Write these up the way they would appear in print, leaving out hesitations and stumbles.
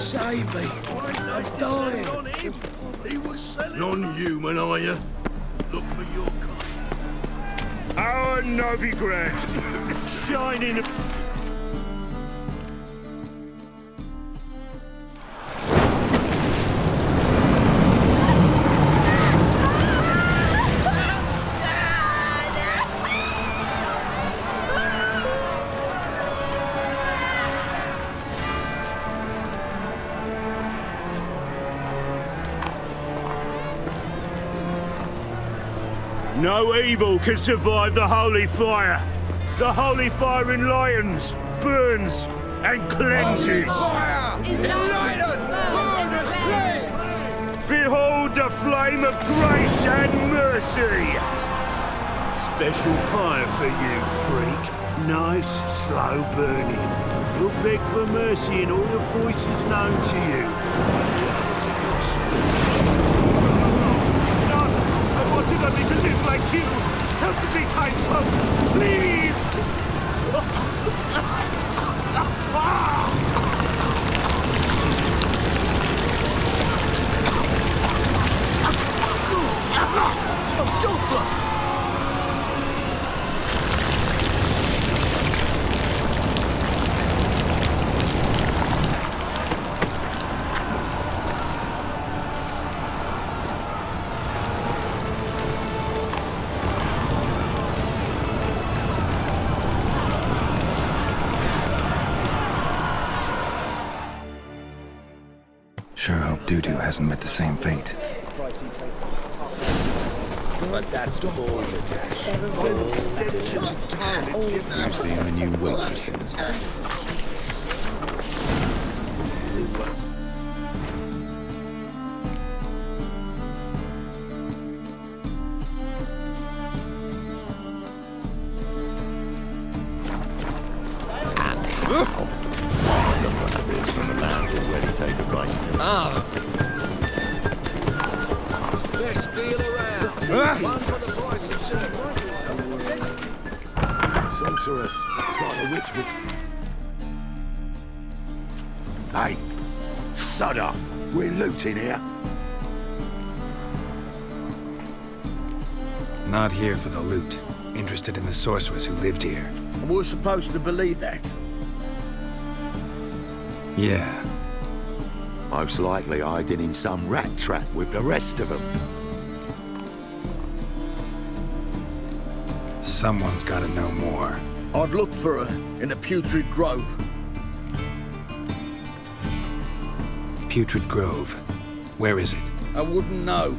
Save me. I'm dying. On him. He was selling. Non-human, are you? Look for your kind. Our Novigrad, shining. No evil can survive the holy fire. The holy fire enlightens, burns, and cleanses. Behold the flame of grace and mercy. Special fire for you, freak. Nice, slow burning. You'll beg for mercy in all the voices known to you. I want to live like you. Help me, kind folk, please. Sure hope Doo-Doo hasn't met the same fate. But that's bullshit. You've seen the new waitresses. Sunglasses from the lounge already take a break. Best deal around. One for the price of silver. Sorceress. It's like a witch with... Hey, sod off. We're looting here. Not here for the loot. Interested in the sorceress who lived here. And we're supposed to believe that. Yeah. Most likely hiding in some rat trap with the rest of them. Someone's gotta know more. I'd look for her in the Putrid Grove. Putrid Grove. Where is it? I wouldn't know.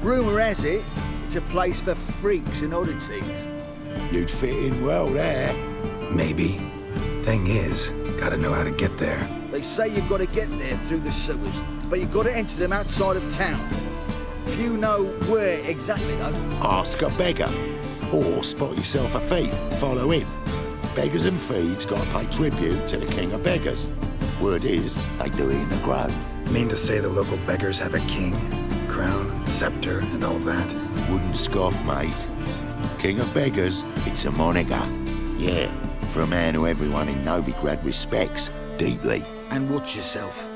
Rumour has it, it's a place for freaks and oddities. You'd fit in well there. Maybe. Thing is, gotta know how to get there. They say you've got to get there through the sewers, but you've got to enter them outside of town. Few know where exactly, though. Ask a beggar. Or spot yourself a thief and follow him. Beggars and thieves gotta pay tribute to the king of beggars. Word is, they do it in the grove. Mean to say the local beggars have a king, crown, scepter, and all that? Wouldn't scoff, mate. King of beggars, it's a moniker. Yeah, for a man who everyone in Novigrad respects deeply. And watch yourself.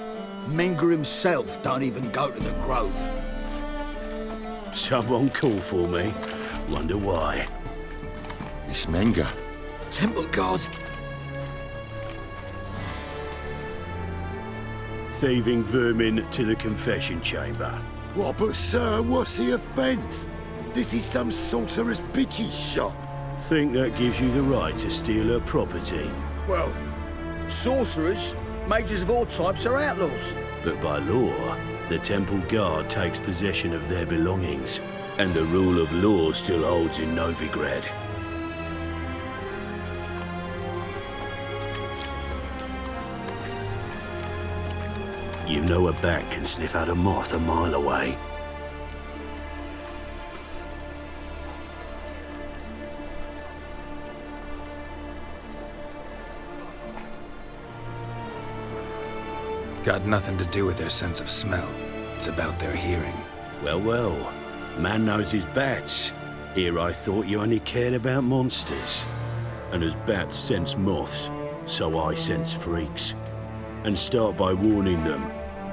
Menger himself don't even go to the Grove. Someone call for me. Wonder why. It's Menger. Temple God. Thieving vermin to the confession chamber. What, but sir, what's the offence? This is some sorcerer's bitchy shop. Think that gives you the right to steal her property. Well, sorcerers, mages of all types are outlaws. But by law, the temple guard takes possession of their belongings, and the rule of law still holds in Novigrad. You know a bat can sniff out a moth a mile away. Got nothing to do with their sense of smell. It's about their hearing. Well, well. Man knows his bats. Here I thought you only cared about monsters. And as bats sense moths, so I sense freaks. and start by warning them.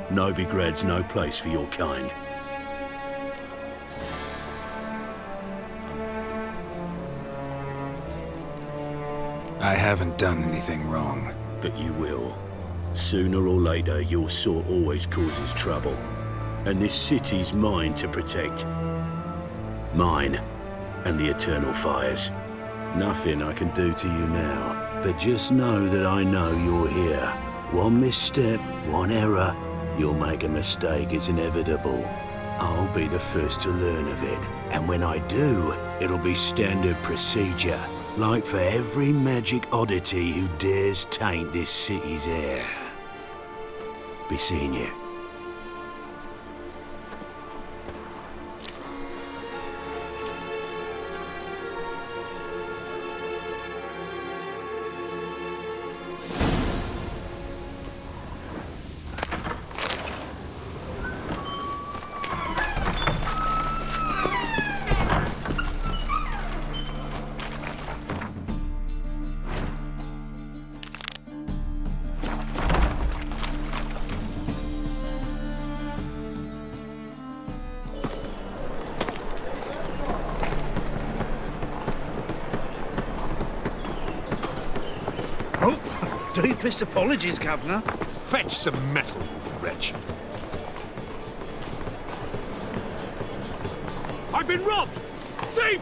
Novigrad's no place for your kind. I haven't done anything wrong. But you will. Sooner or later, your sort always causes trouble. And this city's mine to protect. Mine and the eternal fires. Nothing I can do to you now, but just know that I know you're here. One misstep, one error, you'll make a mistake, it's inevitable. I'll be the first to learn of it, and when I do, it'll be standard procedure. Like for every magic oddity who dares taint this city's air. Be seeing you. Deepest apologies, Governor. Fetch some metal, you wretch. I've been robbed! Thief!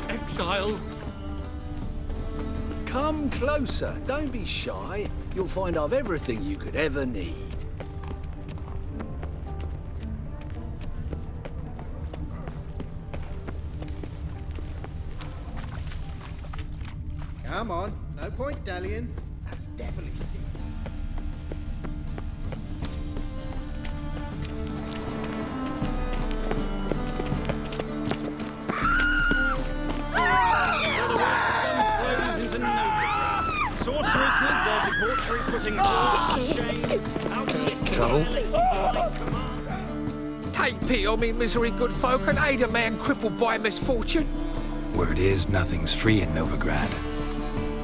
Exile. Come closer. Don't be shy. You'll find I've everything you could ever need. Come on. No point dallying. That's devilish. Sorceresses, their debauchery putting to shame. Trouble? Take pity on me, misery, good folk, and aid a man crippled by misfortune. Word is, nothing's free in Novigrad.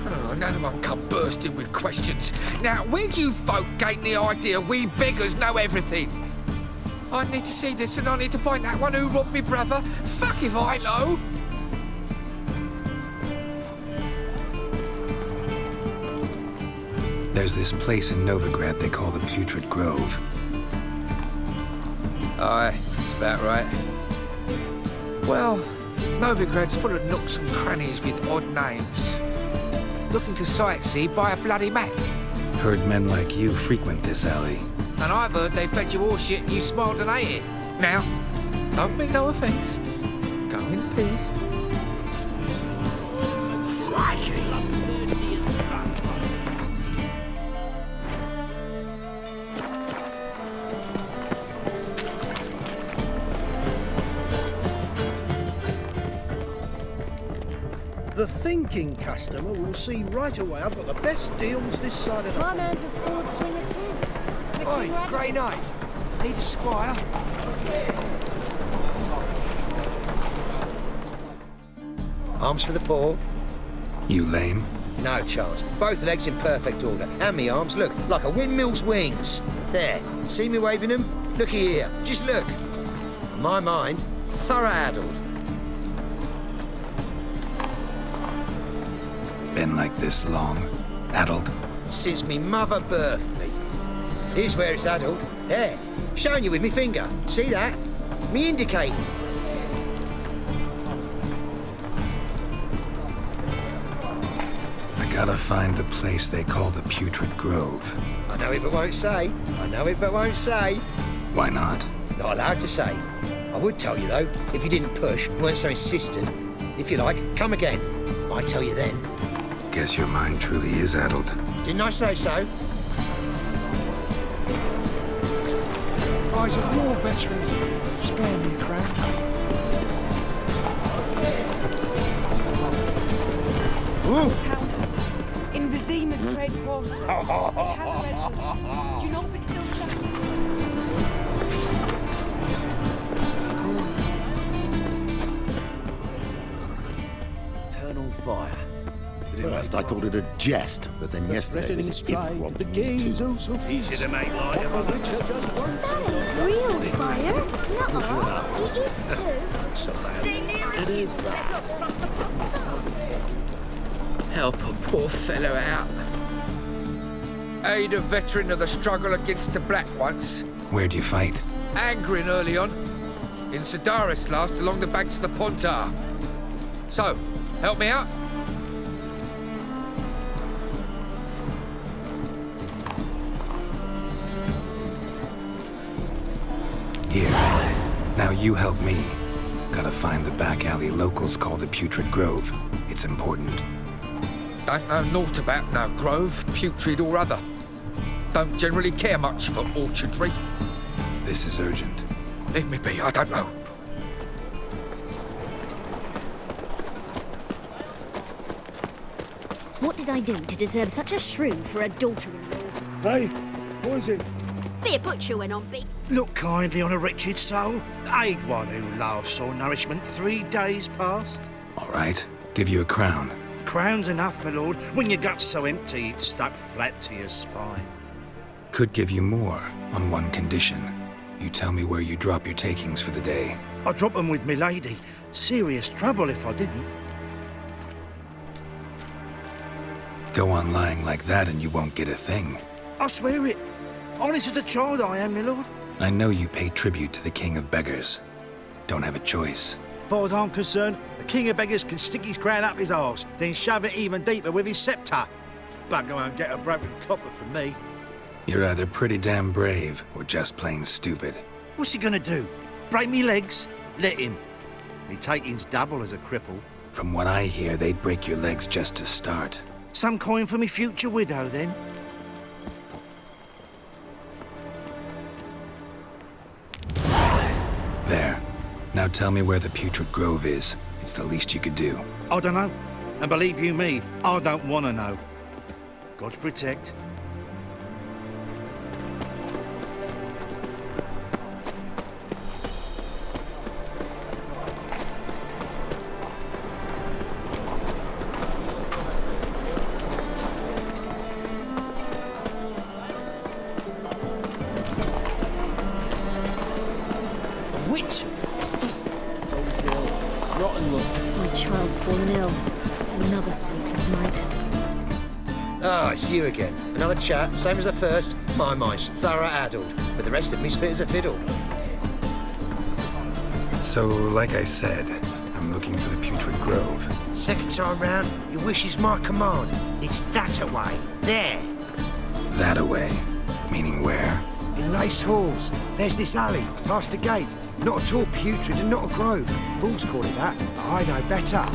Oh, now one come bursting with questions. Now, where do you folk gain the idea we beggars know everything? I need to see this, and I need to find that one who robbed me brother. Fuck if I know. There's this place in Novigrad they call the Putrid Grove. Aye, that's about right. Well, Novigrad's full of nooks and crannies with odd names. Looking to sightsee, buy a bloody map. Heard men like you frequent this alley. And I've heard they fed you all shit and you smiled and ate it. Now, don't mean no offence. Go in peace. The thinking customer will see right away I've got the best deals this side of the My man's a sword swinger too. Oi, Grey Knight. Need a squire? Arms for the poor. You lame? No chance. Both legs in perfect order. And me arms, look, like a windmill's wings. There. See me waving them? Looky here. Just look. My mind, thorough addled. Been like this long? Addled? Since me mother birthed me. Here's where it's addled. There. Showing you with me finger. See that? Me indicating. I gotta find the place they call the Putrid Grove. I know it but won't say. I know it but won't say. Why not? Not allowed to say. I would tell you though, if you didn't push, weren't so insistent. If you like, come again. I'd tell you then. Guess your mind truly is addled. Didn't I say so? Eyes a war veteran. Spare me a crown. local town post in Vizima's trade quarter. It has a red roof. Do you know if it still stands? Eternal fire. First, I thought it a jest, but then yesterday this imp robbed me too. Easy to make light of. Real fire? No, it is too. Stay near us. It is Let us cross the Help a poor fellow out. Aid a veteran of the struggle against the Black once. Where'd you fight? Angering early on. In Sedaris last, along the banks of the Pontar. So, help me out? Here. Now you help me. Gotta find the back alley locals call the Putrid Grove. It's important. Don't know naught about no grove, putrid or other. Don't generally care much for orchardry. This is urgent. Leave me be, I don't know. What did I do to deserve such a shrew for a daughter-in-law? Hey, what is it? Be a butcher went on big. Look kindly on a wretched soul. Aid one who last saw nourishment 3 days past. All right. Give you a crown. Crown's enough, my lord. When your gut's so empty, it's stuck flat to your spine. Could give you more on one condition. You tell me where you drop your takings for the day. I'd drop them with me lady. Serious trouble if I didn't. Go on lying like that and you won't get a thing. I swear it. Honest as a child I am, my lord. I know you pay tribute to the King of Beggars. Don't have a choice. As far as I'm concerned, the King of Beggars can stick his crown up his arse, then shove it even deeper with his sceptre. But go and get a broken copper from me. You're either pretty damn brave or just plain stupid. What's he gonna do? Break me legs? Let him. Me taking's double as a cripple. From what I hear, they'd break your legs just to start. Some coin for me future widow, then. There. Now tell me where the Putrid Grove is. It's the least you could do. I don't know. And believe you me, I don't want to know. God protect. Witch! Old's ill. Rotten look. My child's fallen ill. Another sleepless night. Ah, it's you again. Another chat, same as the first. My mind's thorough addled, but the rest of me's fit as a fiddle. So, like I said, I'm looking for the Putrid Grove. Second time round, your wish is my command. It's that away. There. That away? Meaning where? In Lace Halls. There's this alley, past the gate. Not at all putrid and not a grove. Fools call it that, but I know better.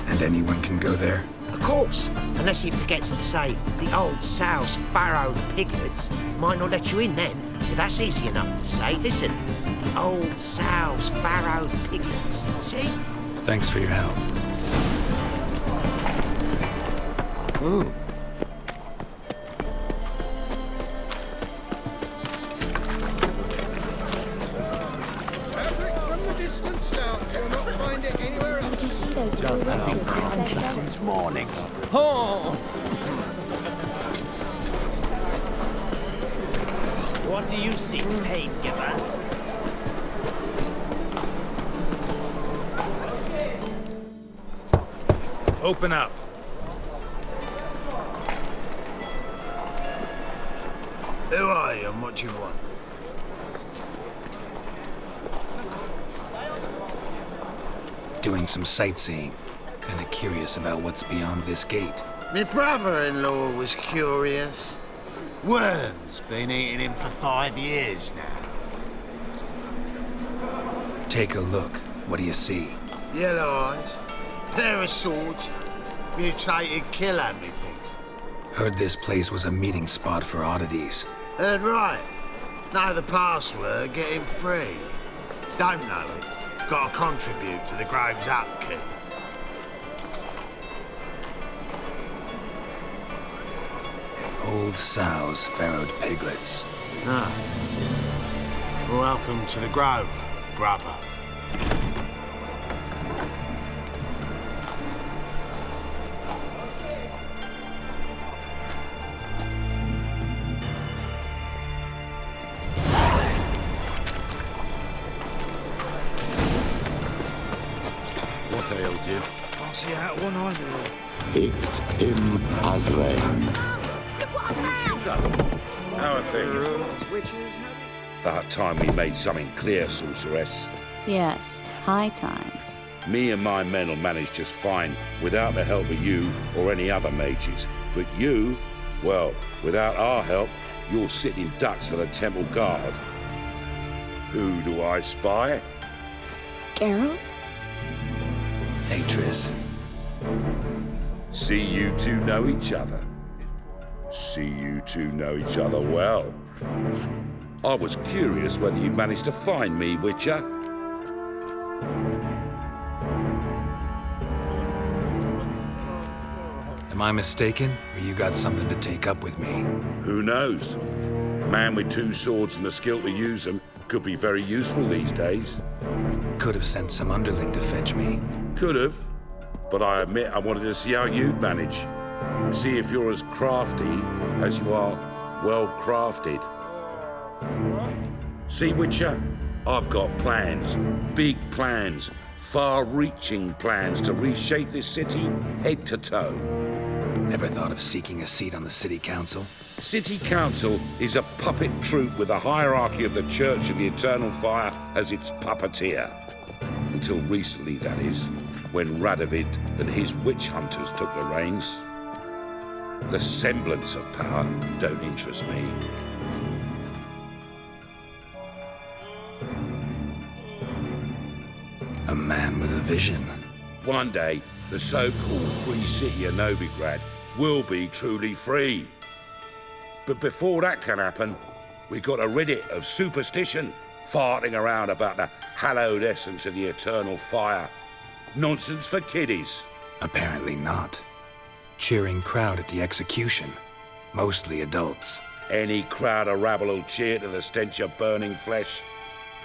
And anyone can go there? Of course, unless he forgets to say the old sow's farrowed piglets. Might not let you in then, but that's easy enough to say. Listen, the old sow's farrowed piglets. See? Thanks for your help. From the distance south, you'll not find it anywhere else. Did you see those Just blue out witches with their since morning. Oh! What do you see, pain giver? Open up. Who are you and what do you want? Doing some sightseeing. Kinda curious about what's beyond this gate. My brother-in-law was curious. Worms been eating him for 5 years now. Take a look. What do you see? Yellow eyes, pair of swords, mutated killer, methinks. Heard this place was a meeting spot for oddities. Heard right. Know the password, get him free. Don't know it. Got to contribute to the Grove's upkeep. Old sows, farrowed piglets. Ah. Welcome to the Grove, brother. What ails you? Can't see out one either. Icht im Azrain. How are things? About time we made something clear, sorceress. Yes, high time. Me and my men will manage just fine without the help of you or any other mages. But you, well, without our help, you're sitting ducks for the temple guard. Who do I spy? Geralt? Hey, Triss. See you two know each other. See you two know each other well. I was curious whether you managed to find me, Witcher. Am I mistaken, or you got something to take up with me? Who knows? Man with two swords and the skill to use them could be very useful these days. Could have sent some underling to fetch me. Could have, but I admit I wanted to see how you'd manage. See if you're as crafty as you are well-crafted. See, Witcher, I've got plans, big plans, far-reaching plans to reshape this city head to toe. Never thought of seeking a seat on the city council? City council is a puppet troupe with a hierarchy of the Church of the Eternal Fire as its puppeteer. Until recently, that is, when Radovid and his witch hunters took the reins. The semblance of power don't interest me. A man with a vision. One day, the so-called free city of Novigrad will be truly free. But before that can happen, we got to rid it of superstition, farting around about the hallowed essence of the eternal fire. Nonsense for kiddies. Apparently not. Cheering crowd at the execution. Mostly adults. Any crowd of rabble will cheer to the stench of burning flesh.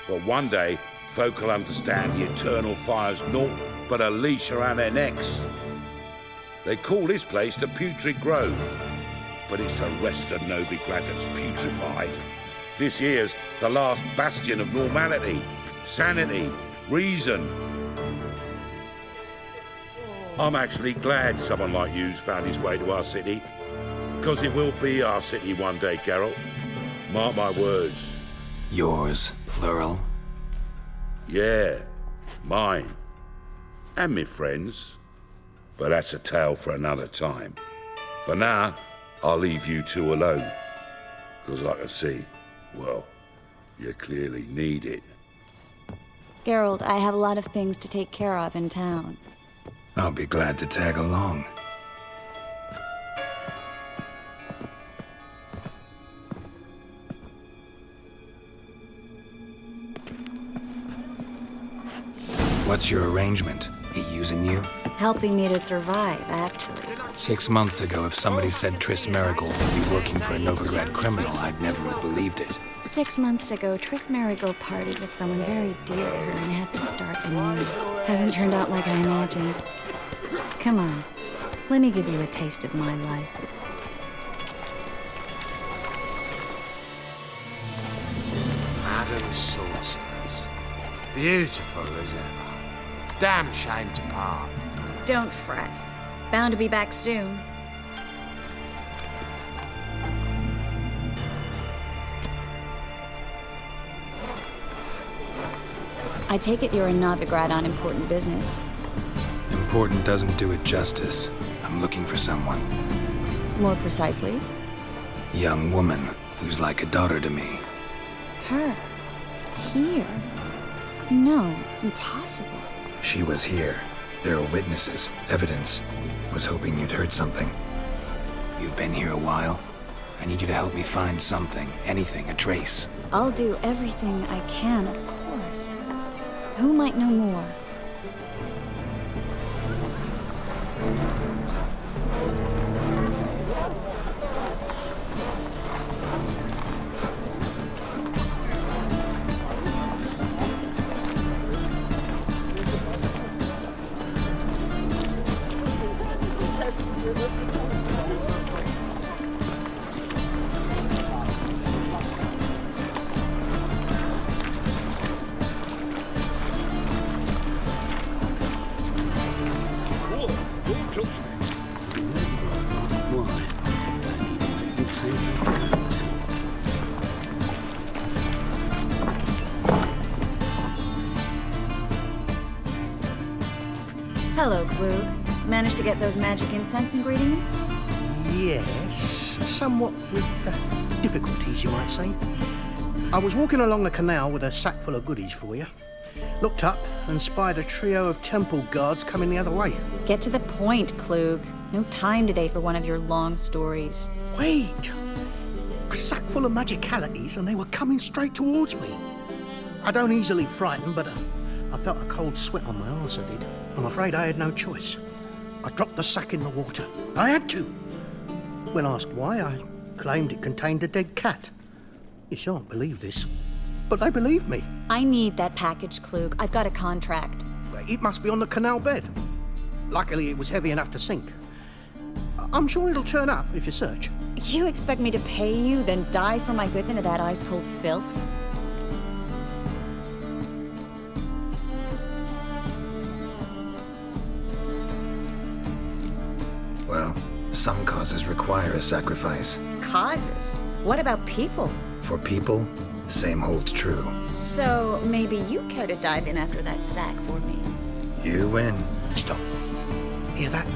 But one day, folk will understand the eternal fire's naught but a leash around their necks. They call this place the Putrid Grove, but it's the rest of Novigrad that's putrefied. This here's the last bastion of normality, sanity, reason. I'm actually glad someone like you's found his way to our city, because it will be our city one day, Geralt. Mark my words. Yours, plural? Yeah, mine. And me friends. But that's a tale for another time. For now, I'll leave you two alone. Because I can see, well, you clearly need it. Geralt, I have a lot of things to take care of in town. I'll be glad to tag along. What's your arrangement? He using you? Helping me to survive, actually. 6 months ago, if somebody said Triss Marigold would be working for a Novigrad criminal, I'd never have believed it. 6 months ago, Triss Marigold partied with someone very dear to her and had to start anew. Hasn't turned out like I imagined. Come on, let me give you a taste of my life. Madam Sorceress. Beautiful as ever. Damn shame to part. Don't fret. Bound to be back soon. I take it you're in Novigrad on important business. Important doesn't do it justice. I'm looking for someone. More precisely? Young woman who's like a daughter to me. Her? Here? No, impossible. She was here. There are witnesses, evidence. Was hoping you'd heard something. You've been here a while. I need you to help me find something, anything, a trace. I'll do everything I can, of course. Who might know more? touch me. Why? Don't even let you take it. Hello, Klug. Managed to get those magic incense ingredients? Yes, somewhat with difficulties, you might say. I was walking along the canal with a sack full of goodies for you. Looked up and spied a trio of temple guards coming the other way. Get to the point, Klug. No time today for one of your long stories. Wait! A sack full of magicalities and they were coming straight towards me. I don't easily frighten, but I felt a cold sweat on my arse, I did. I'm afraid I had no choice. I dropped the sack in the water. I had to. When asked why, I claimed it contained a dead cat. You shan't believe this, but they believed me. I need that package, Klug. I've got a contract. It must be on the canal bed. Luckily, it was heavy enough to sink. I'm sure it'll turn up if you search. You expect me to pay you, then dive for my goods into that ice-cold filth? Well, some causes require a sacrifice. Causes? What about people? For people, same holds true. So maybe you care to dive in after that sack for me? You win. Stop. Hear that?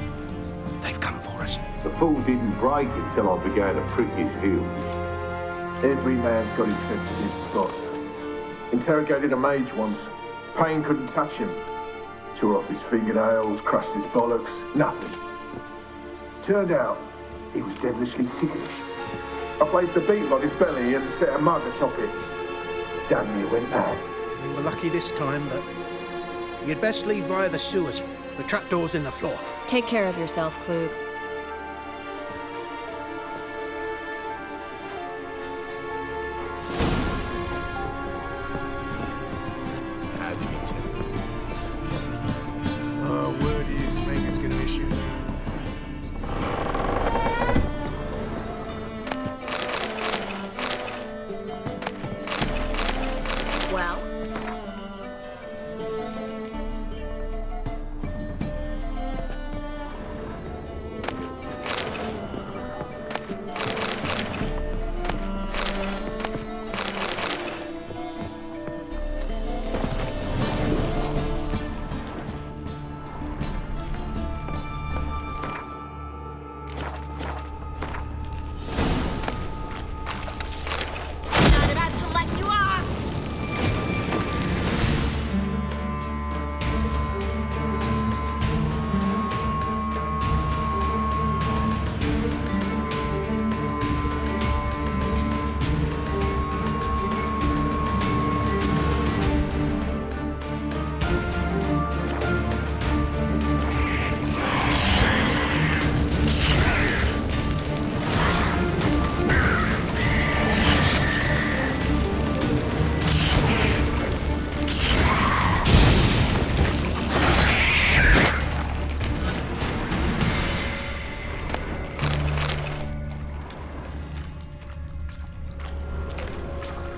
They've come for us. The fall didn't break until I began to prick his heels. Every man's got his sensitive spots. Interrogated a mage once. Pain couldn't touch him. Tore off his fingernails, crushed his bollocks, nothing. Turned out, he was devilishly ticklish. I placed a beetle on his belly and set a mug atop it. Damn near went mad. We were lucky this time, but you'd best leave via the sewers. The trapdoor's in the floor. Take care of yourself, Klug. Word is Mega's gonna issue. Well?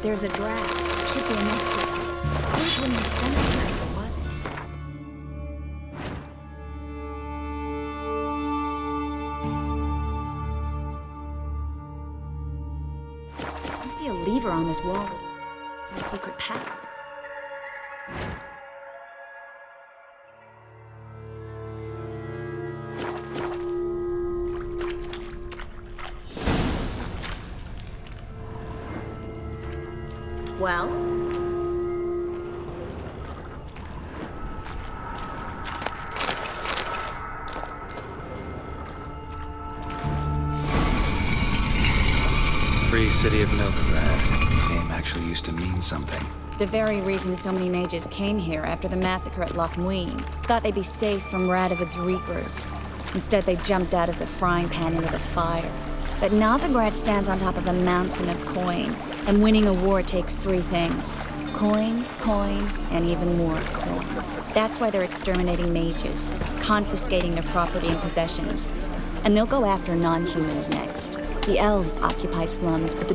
There's a draft. Should be enough for... Klug wouldn't have sensed her if it wasn't. Must be a lever on this wall. Or a secret passage. Well? Free city of Novigrad. The name actually used to mean something. The very reason so many mages came here after the massacre at Loch Muin. Thought they'd be safe from Radovid's reapers. Instead, they jumped out of the frying pan into the fire. But Novigrad stands on top of a mountain of coin, and winning a war takes three things. Coin, coin, and even more coin. That's why they're exterminating mages, confiscating their property and possessions. And they'll go after non-humans next. The elves occupy slums, but the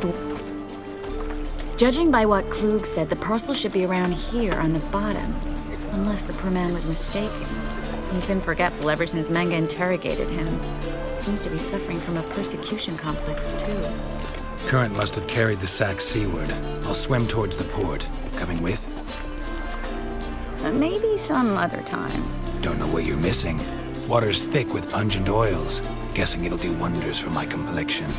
Judging by what Klug said, the parcel should be around here on the bottom. Unless the poor man was mistaken. He's been forgetful ever since Manga interrogated him. Seems to be suffering from a persecution complex, too. Current must have carried the sack seaward. I'll swim towards the port. Coming with? Maybe some other time. Don't know what you're missing. Water's thick with pungent oils. Guessing it'll do wonders for my complexion.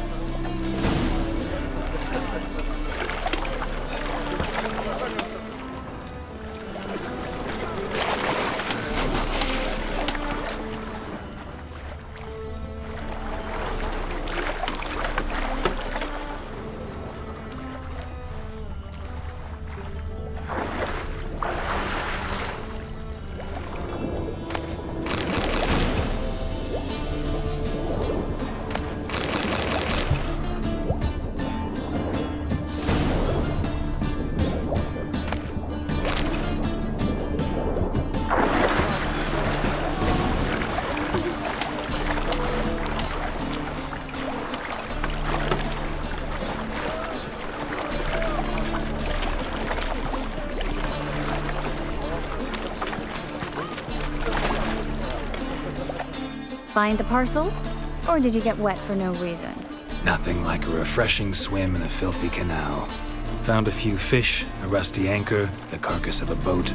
Find the parcel? Or did you get wet for no reason? Nothing like a refreshing swim in a filthy canal. Found a few fish, a rusty anchor, the carcass of a boat.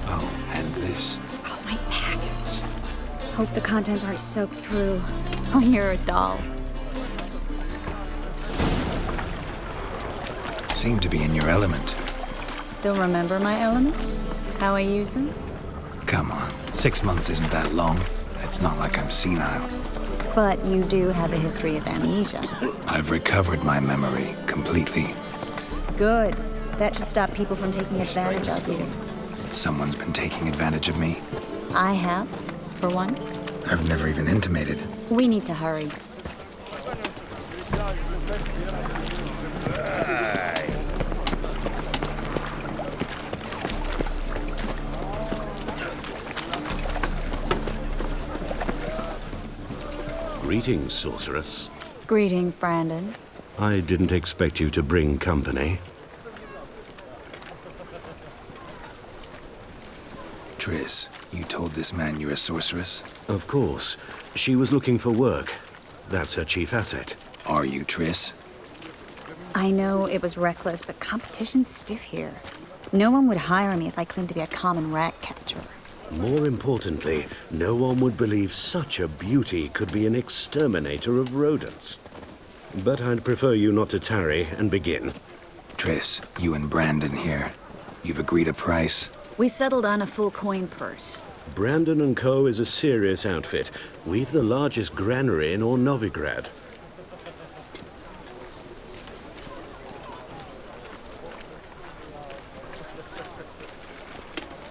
Oh, and this. Oh, my package. Hope the contents aren't soaked through. Oh, you're a doll. Seem to be in your element. Still remember my elements? How I use them? Come on, 6 months isn't that long. It's not like I'm senile. But you do have a history of amnesia. I've recovered my memory completely. Good. That should stop people from taking advantage of you. Someone's been taking advantage of me. I have, for one. I've never even intimated. We need to hurry. Greetings, sorceress. Greetings, Brandon. I didn't expect you to bring company. Triss, you told this man you're a sorceress? Of course. She was looking for work. That's her chief asset. Are you, Triss? I know it was reckless, but competition's stiff here. No one would hire me if I claimed to be a common rat catcher. More importantly, no one would believe such a beauty could be an exterminator of rodents. But I'd prefer you not to tarry and begin. Triss, you and Brandon here. You've agreed a price? We settled on a full coin purse. Brandon & Co. is a serious outfit. We've the largest granary in all Novigrad.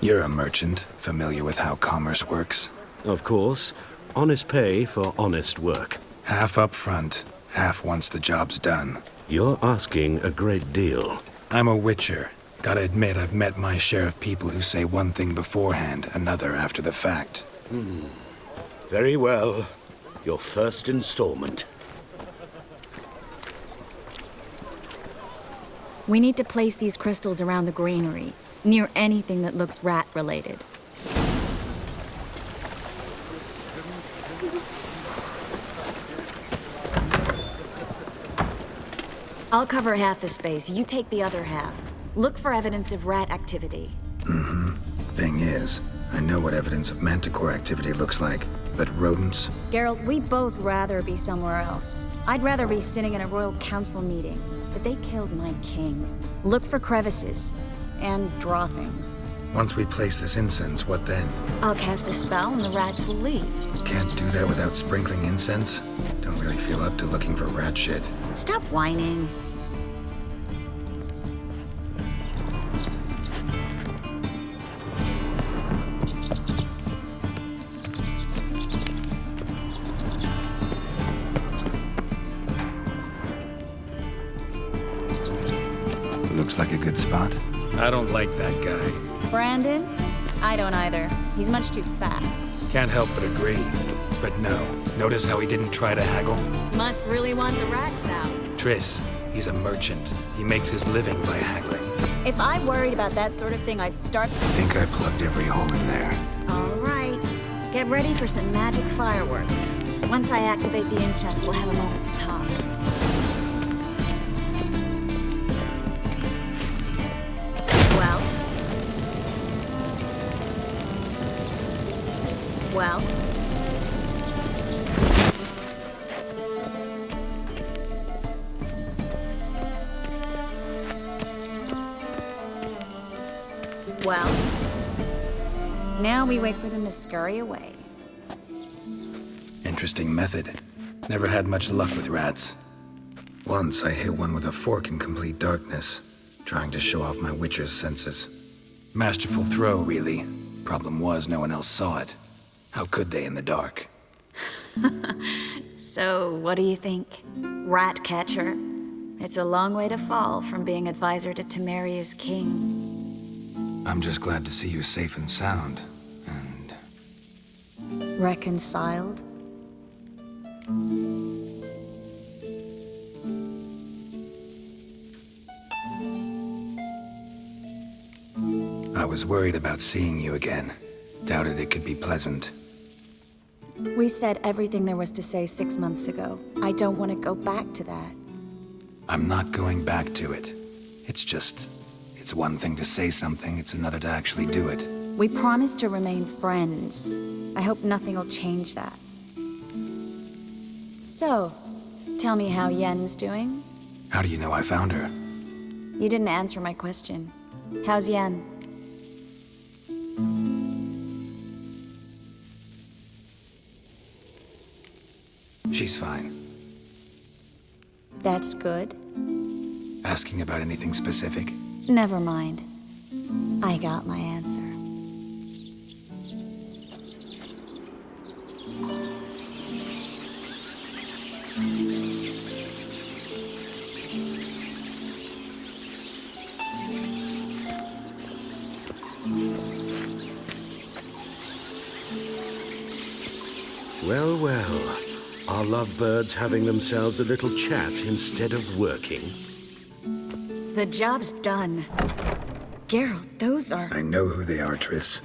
You're a merchant, familiar with how commerce works? Of course. Honest pay for honest work. Half up front, half once the job's done. You're asking a great deal. I'm a witcher. Gotta admit, I've met my share of people who say one thing beforehand, another after the fact. Very well. Your first installment. We need to place these crystals around the granary, near anything that looks rat-related. I'll cover half the space, you take the other half. Look for evidence of rat activity. Thing is, I know what evidence of manticore activity looks like, but rodents? Geralt, we'd both rather be somewhere else. I'd rather be sitting in a royal council meeting, but they killed my king. Look for crevices. And droppings. Once we place this incense, what then? I'll cast a spell and the rats will leave. Can't do that without sprinkling incense? Don't really feel up to looking for rat shit. Stop whining. Looks like a good spot. I don't like that guy. Brandon? I don't either. He's much too fat. Can't help but agree. But no, notice how he didn't try to haggle? Must really want the rats out. Triss, he's a merchant. He makes his living by haggling. If I worried about that sort of thing, I'd start... I think I plugged every hole in there. All right. Get ready for some magic fireworks. Once I activate the incense, we'll have a moment to talk. Well? Well? Well? Now we wait for them to scurry away. Interesting method. Never had much luck with rats. Once I hit one with a fork in complete darkness, trying to show off my witcher's senses. Masterful throw, really. Problem was, no one else saw it. How could they in the dark? So, what do you think? Rat catcher? It's a long way to fall from being advisor to Temeria's king. I'm just glad to see you safe and sound. Reconciled? I was worried about seeing you again. Doubted it could be pleasant. We said everything there was to say 6 months ago. I don't want to go back to that. I'm not going back to it. It's one thing to say something, it's another to actually do it. We promised to remain friends. I hope nothing will change that. So, tell me how Yen's doing? How do you know I found her? You didn't answer my question. How's Yen? She's fine. That's good. Asking about anything specific? Never mind. I got my answer. Well, well. Are lovebirds having themselves a little chat instead of working? The job's done. Geralt, those are... I know who they are, Triss.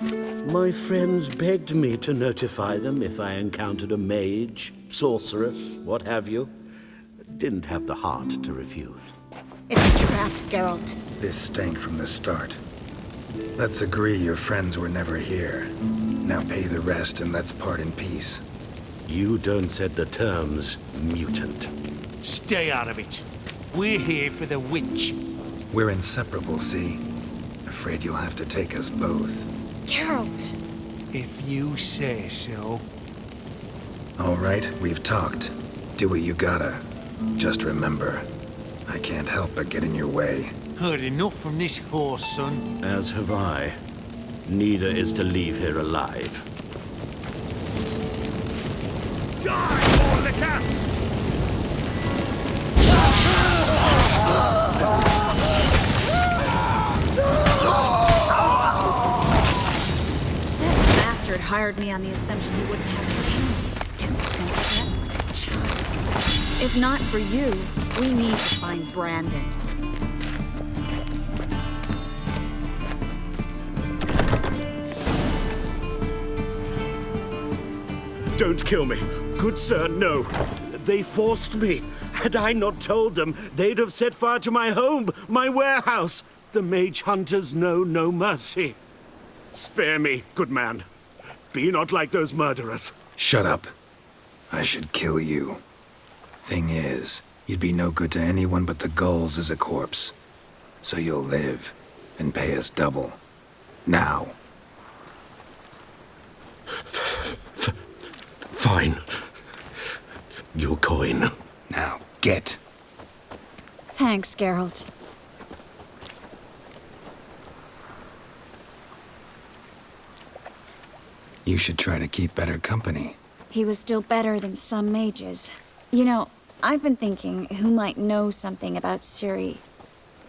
My friends begged me to notify them if I encountered a mage, sorceress, what have you. Didn't have the heart to refuse. It's a trap, Geralt. This stank from the start. Let's agree your friends were never here. Now pay the rest and let's part in peace. You don't set the terms, mutant. Stay out of it. We're here for the witch. We're inseparable, see? Afraid you'll have to take us both. Geralt! If you say so. All right, we've talked. Do what you gotta. Just remember, I can't help but get in your way. Heard enough from this horse, son. As have I. Neither is to leave here alive. Die, the cat! That bastard hired me on the assumption he wouldn't have me killed. Don't trap like a child. If not for you, we need to find Brandon. Don't kill me. Good sir, no. They forced me. Had I not told them, they'd have set fire to my home, my warehouse. The mage hunters know no mercy. Spare me, good man. Be not like those murderers. Shut up. I should kill you. Thing is, you'd be no good to anyone but the gulls as a corpse. So you'll live and pay us double. Now. Fine. Your coin. Now, get. Thanks, Geralt. You should try to keep better company. He was still better than some mages. You know, I've been thinking who might know something about Ciri.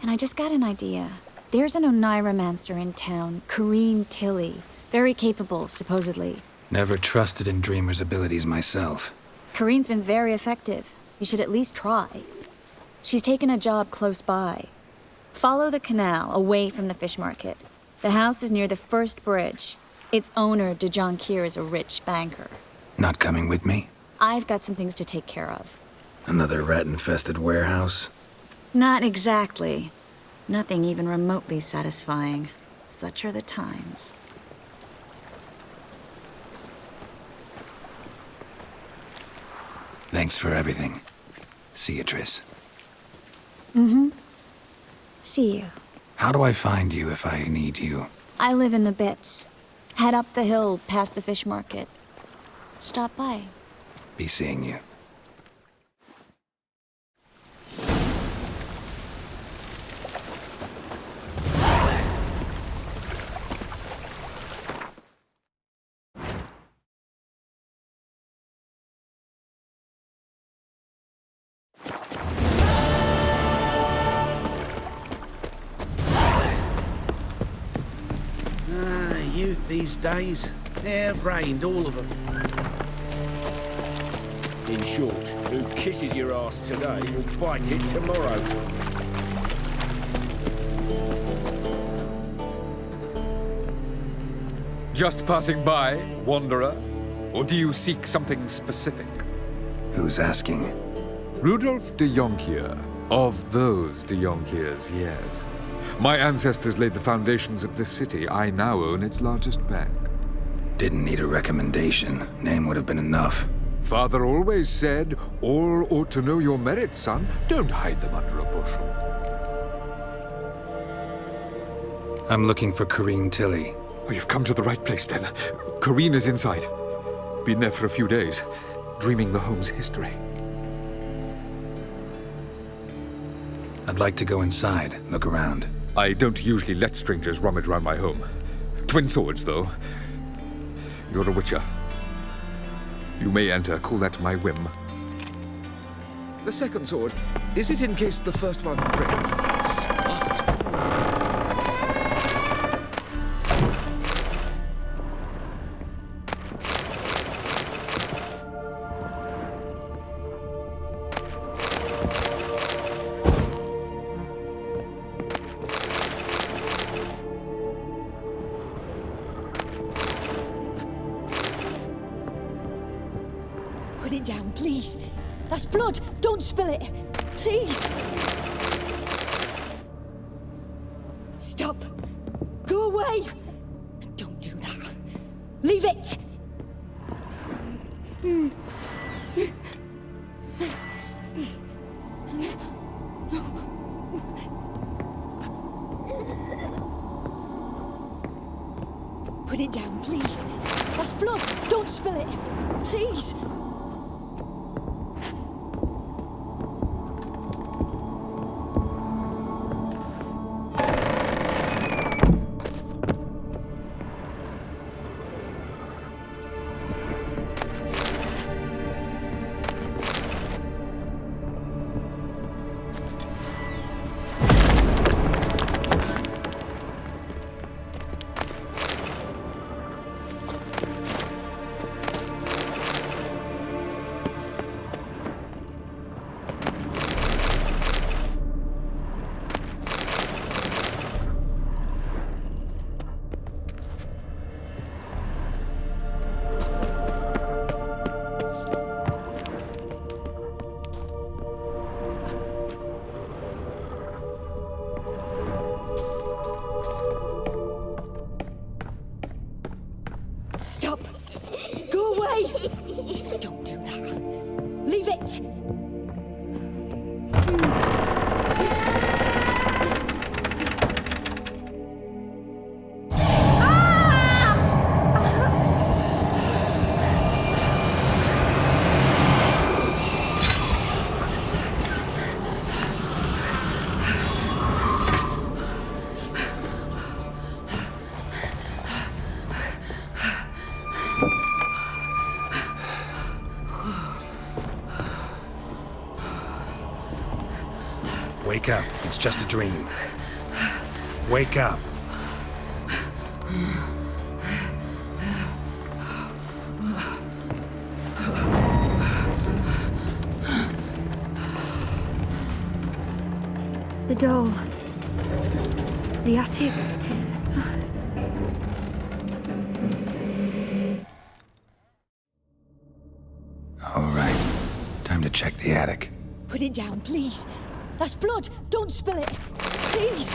And I just got an idea. There's an Oneiromancer in town, Corrine Tilly. Very capable, supposedly. Never trusted in Dreamer's abilities myself. Corrine's been very effective. You should at least try. She's taken a job close by. Follow the canal, away from the fish market. The house is near the first bridge. Its owner, de Jonquière, is a rich banker. Not coming with me? I've got some things to take care of. Another rat-infested warehouse? Not exactly. Nothing even remotely satisfying. Such are the times. Thanks for everything. See you, Triss. Mm-hmm. See you. How do I find you if I need you? I live in the Bits. Head up the hill past the fish market. Stop by. Be seeing you. Youth these days, hair-brained, all of them. In short, who kisses your ass today will bite it tomorrow. Just passing by, wanderer? Or do you seek something specific? Who's asking? Rudolf de Jonquière. Of those de Jonquières, yes. My ancestors laid the foundations of this city. I now own its largest bank. Didn't need a recommendation. Name would have been enough. Father always said, all ought to know your merits, son. Don't hide them under a bushel. I'm looking for Corinne Tilly. Oh, you've come to the right place, then. Corinne is inside. Been there for a few days, dreaming the home's history. I'd like to go inside, look around. I don't usually let strangers rummage around my home. Twin swords, though. You're a witcher. You may enter, call that my whim. The second sword, is it in case the first one breaks? Smart. Put it down, please. That's blood. Don't spill it. Please. Stop. Go away. Don't do that. Leave it. Put it down, please. That's blood. Don't spill it. Please. Stop! Go away! Don't do that. Leave it! Wake up. It's just a dream. Wake up. The door. The attic. to check the attic. Put it down, please. That's blood. Don't spill it. Please.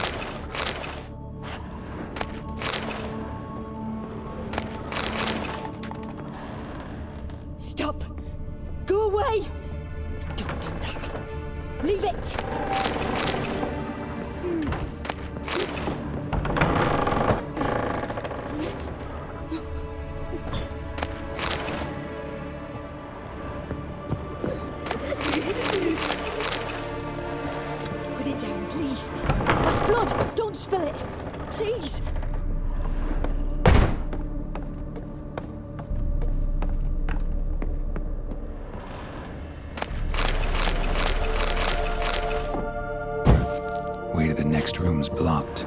Stop. Go away. Don't do that. Leave it. Put it down, please. That's blood. Don't spill it. Please. Way to the next room's blocked.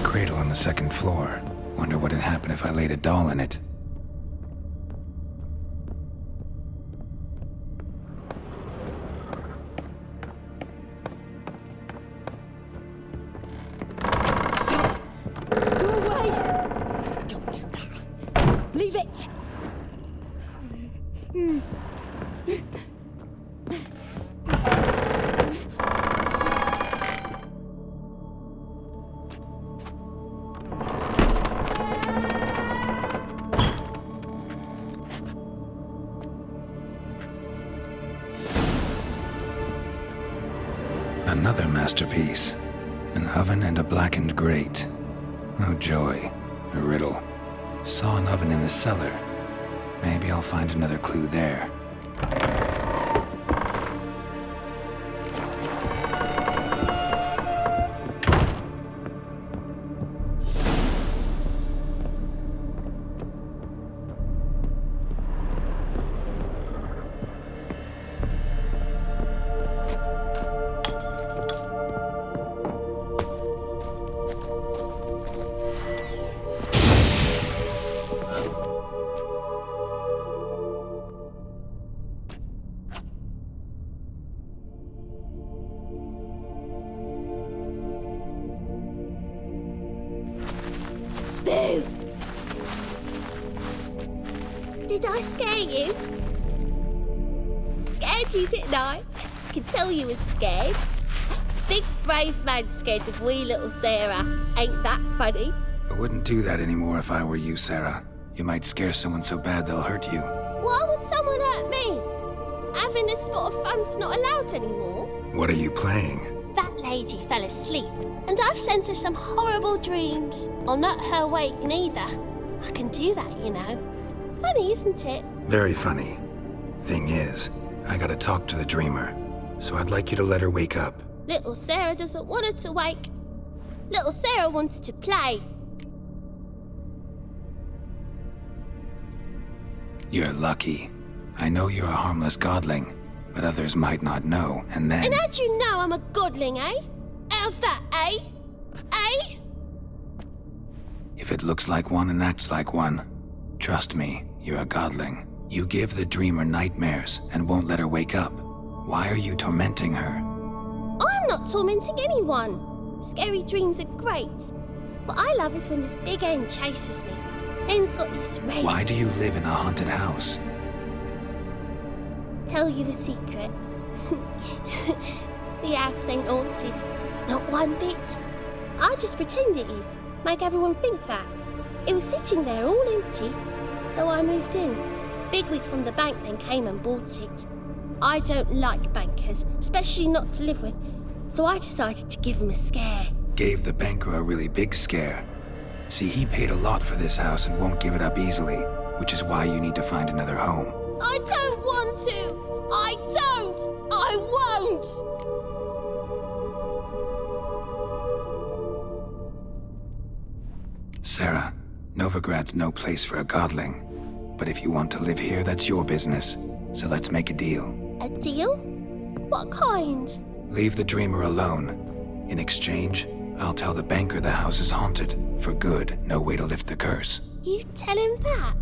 Cradle on the second floor. Wonder what would happen if I laid a doll in it. Stop! Go away! Don't do that. Leave it! Another masterpiece. An oven and a blackened grate. Oh joy. A riddle. Saw an oven in the cellar. Maybe I'll find another clue there. Boo! Did I scare you? Scared you, didn't I? I can tell you was scared. Big brave man scared of wee little Sarah. Ain't that funny? I wouldn't do that anymore if I were you, Sarah. You might scare someone so bad they'll hurt you. Why would someone hurt me? Having a spot of fun's not allowed anymore. What are you playing? That lady fell asleep, and I've sent her some horrible dreams. I'll not her wake neither. I can do that, you know. Funny, isn't it? Very funny. Thing is, I gotta talk to the dreamer, so I'd like you to let her wake up. Little Sarah doesn't want her to wake. Little Sarah wants to play. You're lucky. I know you're a harmless godling, but others might not know, and then... And how'd you know I'm a godling, eh? How's that, eh? Eh? If it looks like one and acts like one, trust me, you're a godling. You give the dreamer nightmares and won't let her wake up. Why are you tormenting her? I'm not tormenting anyone. Scary dreams are great. What I love is when this big hen chases me. Hen's got this red... Why do you live in a haunted house? Tell you a secret. The house ain't haunted. Not one bit. I just pretend it is. Make everyone think that. It was sitting there all empty, so I moved in. Bigwig from the bank then came and bought it. I don't like bankers, especially not to live with, so I decided to give them a scare. gave the banker a really big scare. See, he paid a lot for this house and won't give it up easily, which is why you need to find another home. I don't want to! I don't! I won't! Sarah, Novigrad's no place for a godling. But if you want to live here, that's your business. So let's make a deal. A deal? What kind? Leave the dreamer alone. In exchange, I'll tell the banker the house is haunted. For good, no way to lift the curse. You tell him that?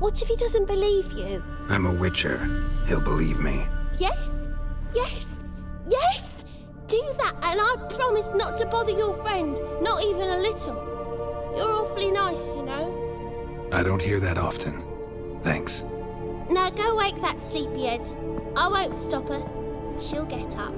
What if he doesn't believe you? I'm a witcher. He'll believe me. Yes? Yes? Yes! Do that and I promise not to bother your friend, not even a little. You're awfully nice, you know. I don't hear that often. Thanks. Now go wake that sleepyhead. I won't stop her. She'll get up.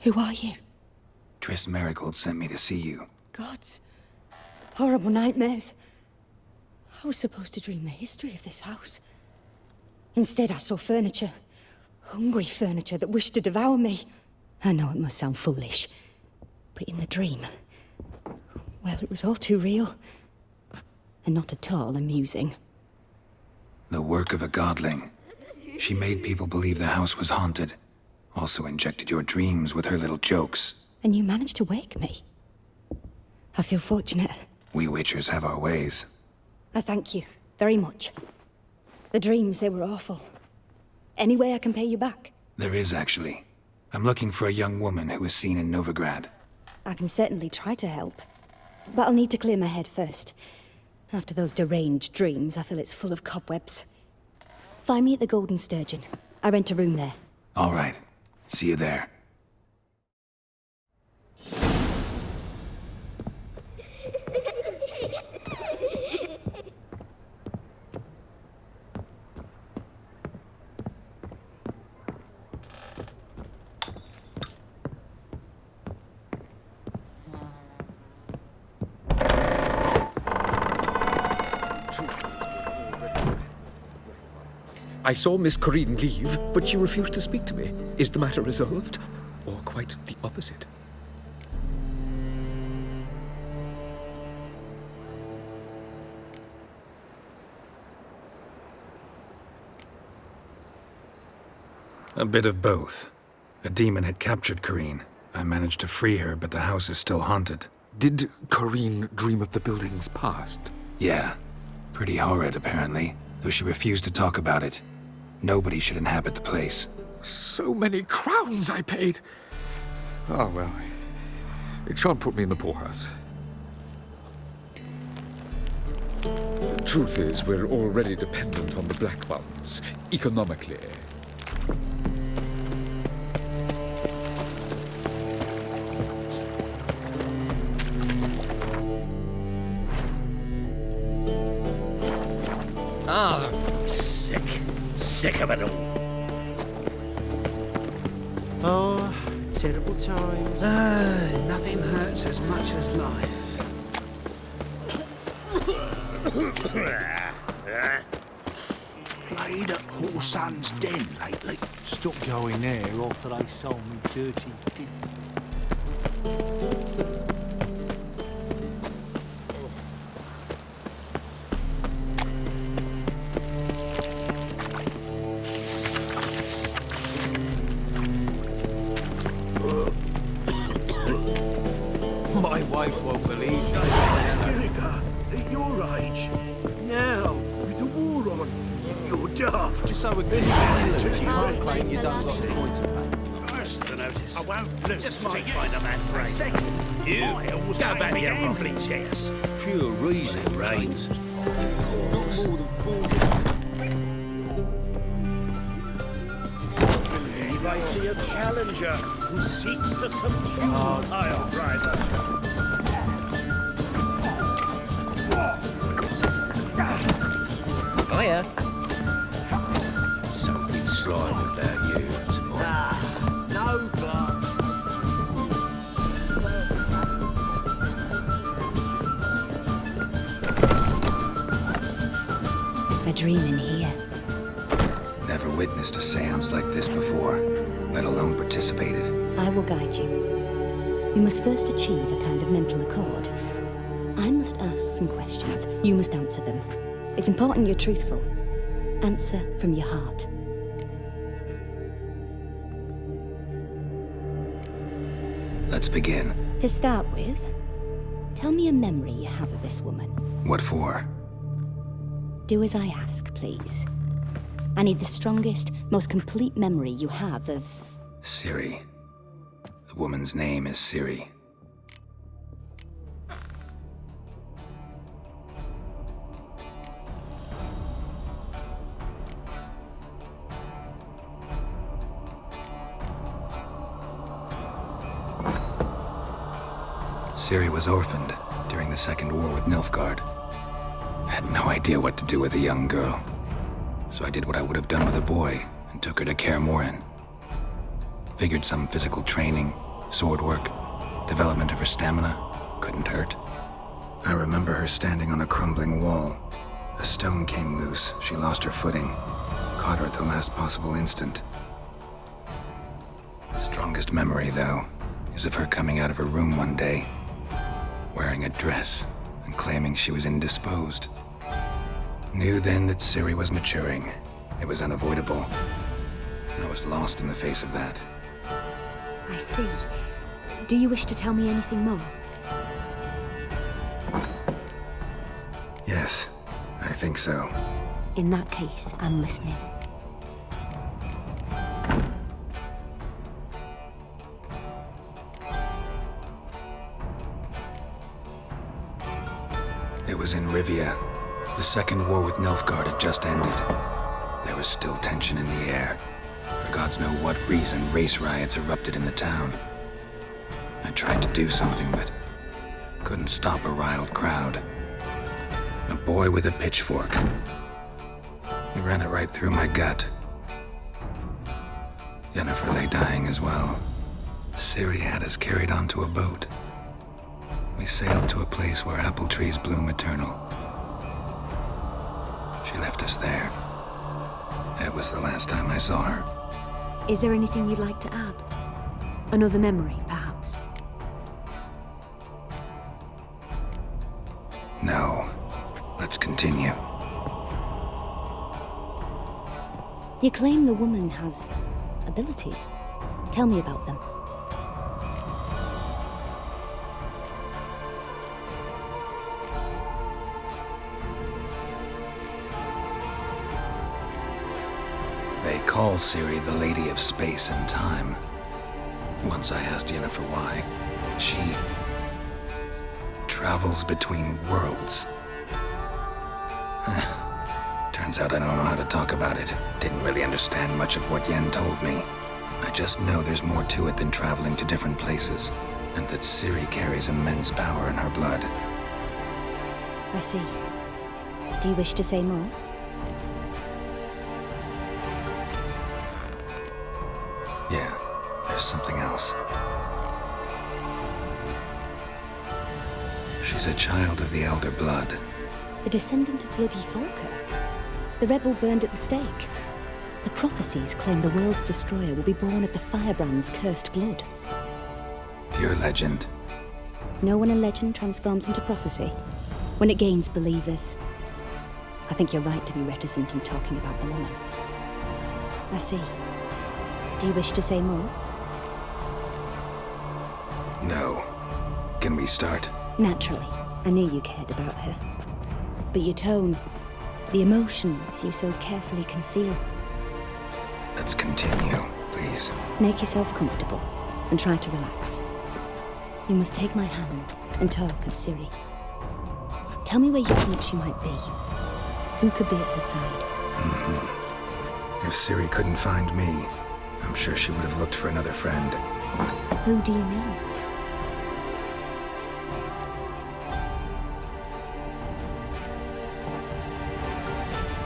Who are you? Triss Marigold sent me to see you. Gods. Horrible nightmares. I was supposed to dream the history of this house. Instead, I saw furniture. Hungry furniture that wished to devour me. I know it must sound foolish, but in the dream, well, it was all too real. And not at all amusing. The work of a godling. She made people believe the house was haunted. Also injected your dreams with her little jokes. And you managed to wake me. I feel fortunate. We witchers have our ways. I thank you very much. The dreams, they were awful. Any way I can pay you back? There is, actually. I'm looking for a young woman who was seen in Novigrad. I can certainly try to help. But I'll need to clear my head first. After those deranged dreams, I feel it's full of cobwebs. Find me at the Golden Sturgeon. I rent a room there. All right. See you there. I saw Miss Corinne leave, but she refused to speak to me. Is the matter resolved? Or quite the opposite? A bit of both. A demon had captured Corinne. I managed to free her, but the house is still haunted. Did Corinne dream of the building's past? Yeah. Pretty horrid, apparently, though she refused to talk about it. Nobody should inhabit the place. So many crowns I paid! Oh, well, it shan't put me in the poorhouse. The truth is, we're already dependent on the Black Ones, economically. Ah, sick. Sick of it all. Oh, terrible times. Nothing hurts as much as life. Played at Horsan's Den lately. Stopped going there after they sold me dirty business. My wife won't believe Skilliger, at your age. Now, with the war on, you're daft. Just so we're good. You can't claim you don't got a point to pay. First, the notice. I won't lose. Just might find a man brave. Second, you go back to your rocking chairs. Pure reason reigns. Pause. Believe I see a challenger who seeks to subdue the pile driver. Hiya. Something slimy about you tonight. No, Clark. A dream in here. Never witnessed a seance like this before, let alone participated. I will guide you. You must first achieve a kind of mental accord. I must ask some questions. You must answer them. It's important you're truthful. Answer from your heart. Let's begin. To start with, tell me a memory you have of this woman. What for? Do as I ask, please. I need the strongest, most complete memory you have of... Ciri. The woman's name is Ciri. Ciri was orphaned during the Second War with Nilfgaard. Had no idea what to do with a young girl. So I did what I would have done with a boy and took her to Kaer Morhen. Figured some physical training, sword work, development of her stamina couldn't hurt. I remember her standing on a crumbling wall. A stone came loose, she lost her footing. Caught her at the last possible instant. Strongest memory, though, is of her coming out of her room one day, wearing a dress and claiming she was indisposed. Knew then that Ciri was maturing. It was unavoidable. I was lost in the face of that. I see. Do you wish to tell me anything more? Yes, I think so. In that case, I'm listening. It was in Rivia. The Second War with Nilfgaard had just ended. There was still tension in the air. For gods know what reason, race riots erupted in the town. I tried to do something, but couldn't stop a riled crowd. A boy with a pitchfork. He ran it right through my gut. Yennefer lay dying as well. Ciri had us carried onto a boat. We sailed to a place where apple trees bloom eternal. She left us there. That was the last time I saw her. Is there anything you'd like to add? Another memory, perhaps? No. Let's continue. You claim the woman has abilities. Tell me about them. They call Ciri the Lady of Space and Time. Once I asked Yennefer why. She travels between worlds. Turns out I don't know how to talk about it. Didn't really understand much of what Yen told me. I just know there's more to it than traveling to different places, and that Ciri carries immense power in her blood. I see. Do you wish to say more? Yeah, there's something else. She's a child of the Elder Blood. A descendant of Bloody Falker. The rebel burned at the stake. The prophecies claim the world's destroyer will be born of the firebrand's cursed blood. Pure legend. No one in legend transforms into prophecy when it gains believers. I think you're right to be reticent in talking about the woman. I see. Do you wish to say more? No. Can we start? Naturally. I knew you cared about her. But your tone, the emotions you so carefully conceal. Let's continue, please. Make yourself comfortable and try to relax. You must take my hand and talk of Ciri. Tell me where you think she might be. Who could be at her side? If Ciri couldn't find me, I'm sure she would have looked for another friend. Who do you mean?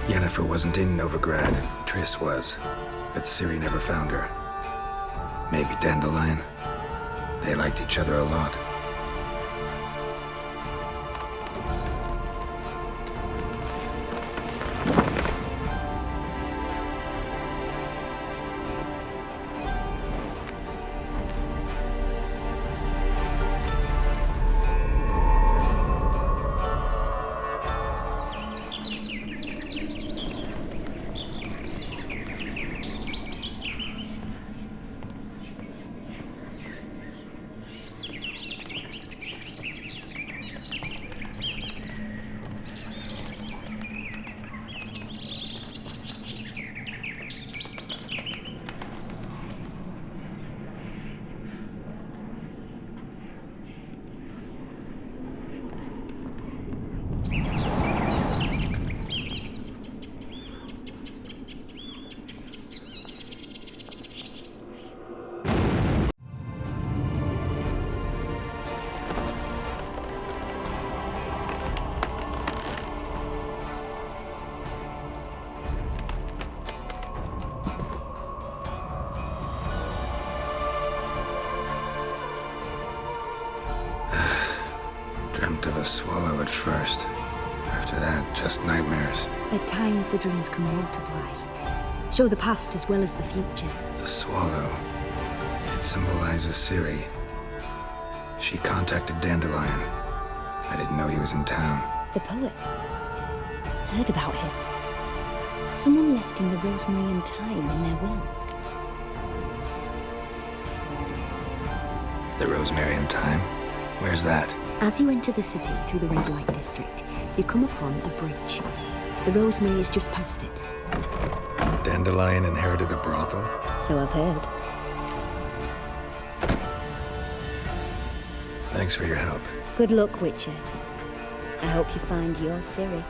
Yennefer wasn't in Novigrad. Triss was. But Ciri never found her. Maybe Dandelion. They liked each other a lot. Dreamt of a swallow at first. After that, just nightmares. At times, the dreams can multiply. Show the past as well as the future. The swallow. It symbolizes Ciri. She contacted Dandelion. I didn't know he was in town. The poet. Heard about him. Someone left him the rosemary and thyme in their will. The rosemary and thyme? Where's that? As you enter the city through the red light district, you come upon a bridge. The rosemary is just past it. Dandelion inherited a brothel? So I've heard. Thanks for your help. Good luck, Witcher. I hope you find your Ciri.